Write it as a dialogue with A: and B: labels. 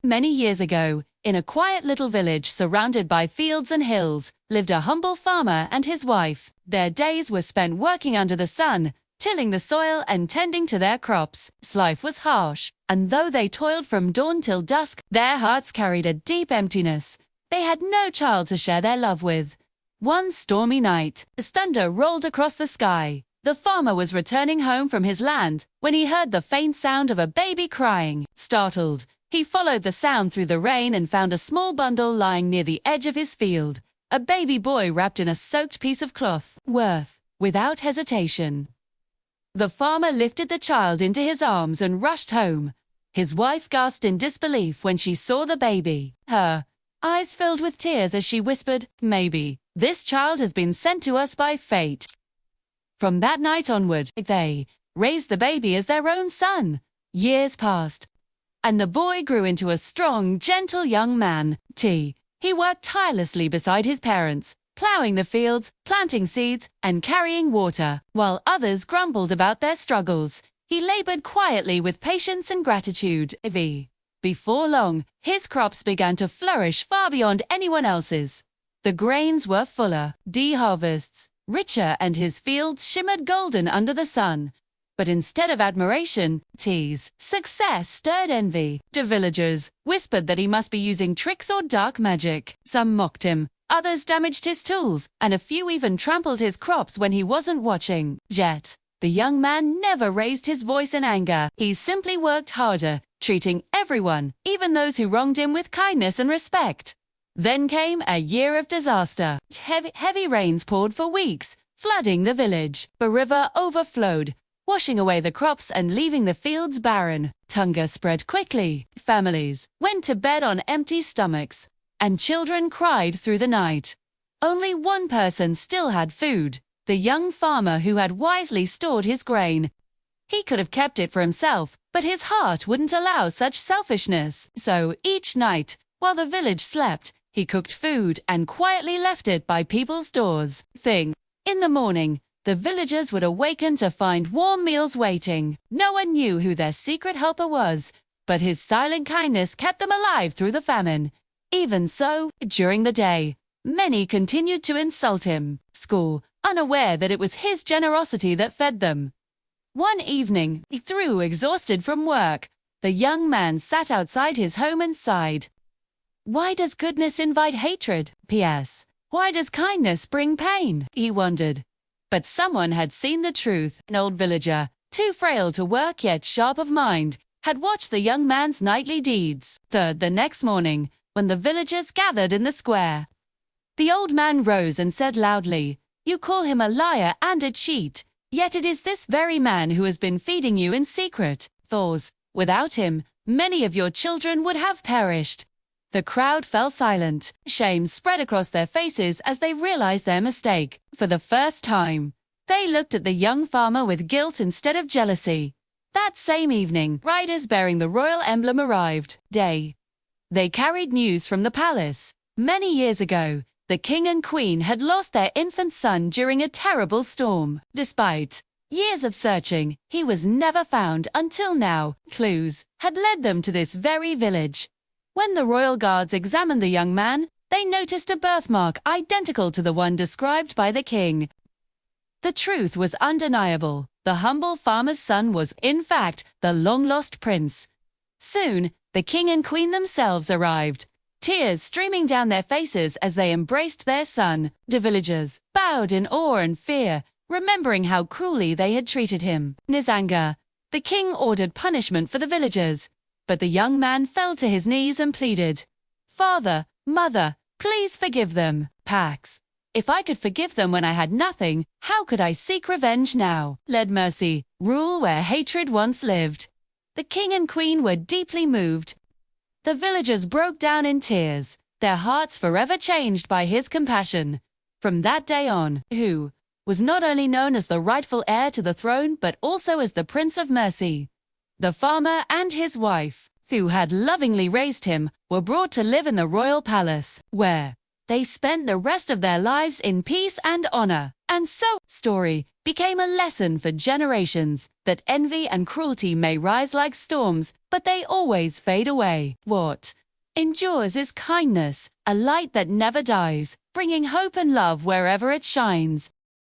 A: Many years ago, in a quiet little village surrounded by fields and hills, lived a humble farmer and his wife. Their days were spent working under the sun, tilling the soil and tending to their crops. Life was harsh, and though they toiled from dawn till dusk, their hearts carried a deep emptiness. They had no child to share their love with. One stormy night, as thunder rolled across the sky, the farmer was returning home from his land when he heard the faint sound of a baby crying. Startled, he followed the sound through the rain and found a small bundle lying near the edge of his field. A baby boy wrapped in a soaked piece of cloth. Without hesitation, the farmer lifted the child into his arms and rushed home. His wife gasped in disbelief when she saw the baby. Her eyes filled with tears as she whispered, "Maybe this child has been sent to us by fate." From that night onward, they raised the baby as their own son. Years passed, and the boy grew into a strong, gentle young man. He worked tirelessly beside his parents, plowing the fields, planting seeds, and carrying water. While others grumbled about their struggles, he labored quietly with patience and gratitude. Before long, his crops began to flourish far beyond anyone else's. The grains were fuller, the harvests richer, and his fields shimmered golden under the sun. But instead of admiration, T's success stirred envy. The villagers whispered that he must be using tricks or dark magic. Some mocked him, others damaged his tools, and a few even trampled his crops when he wasn't watching. Yet, the young man never raised his voice in anger. He simply worked harder, treating everyone, even those who wronged him, with kindness and respect. Then came a year of disaster. Heavy rains poured for weeks, flooding the village. A river overflowed, washing away the crops and leaving the fields barren. Hunger spread quickly. Families went to bed on empty stomachs, and children cried through the night. Only one person still had food, the young farmer who had wisely stored his grain. He could have kept it for himself, but his heart wouldn't allow such selfishness. So each night, while the village slept, he cooked food and quietly left it by people's doors. In the morning, the villagers would awaken to find warm meals waiting. No one knew who their secret helper was, but his silent kindness kept them alive through the famine. Even so, during the day, many continued to insult him, unaware that it was his generosity that fed them. One evening, exhausted from work, the young man sat outside his home and sighed. Why does goodness invite hatred? P.S. Why does kindness bring pain? He wondered. But someone had seen the truth. An old villager, too frail to work yet sharp of mind, had watched the young man's nightly deeds. The next morning, when the villagers gathered in the square, the old man rose and said loudly, "You call him a liar and a cheat, yet it is this very man who has been feeding you in secret. Without him, many of your children would have perished." The crowd fell silent. Shame spread across their faces as they realized their mistake. For the first time, they looked at the young farmer with guilt instead of jealousy. That same evening, riders bearing the royal emblem arrived. They carried news from the palace. Many years ago, the king and queen had lost their infant son during a terrible storm. Despite years of searching, he was never found until now. Clues had led them to this very village. When the royal guards examined the young man, they noticed a birthmark identical to the one described by the king. The truth was undeniable. The humble farmer's son was, in fact, the long-lost prince. Soon, the king and queen themselves arrived, tears streaming down their faces as they embraced their son. The villagers bowed in awe and fear, remembering how cruelly they had treated him. In his anger, the king ordered punishment for the villagers. But the young man fell to his knees and pleaded, "Father, mother, please forgive them." Pax. If I could forgive them when I had nothing, how could I seek revenge now? Let mercy rule where hatred once lived. The king and queen were deeply moved. The villagers broke down in tears, their hearts forever changed by his compassion. From that day on, who was not only known as the rightful heir to the throne but also as the Prince of Mercy. The farmer and his wife, who had lovingly raised him, were brought to live in the royal palace, where they spent the rest of their lives in peace and honor. And so, story became a lesson for generations that envy and cruelty may rise like storms, but but they always fade away. What endures is kindness, a light that never dies, bringing hope and love wherever it shines.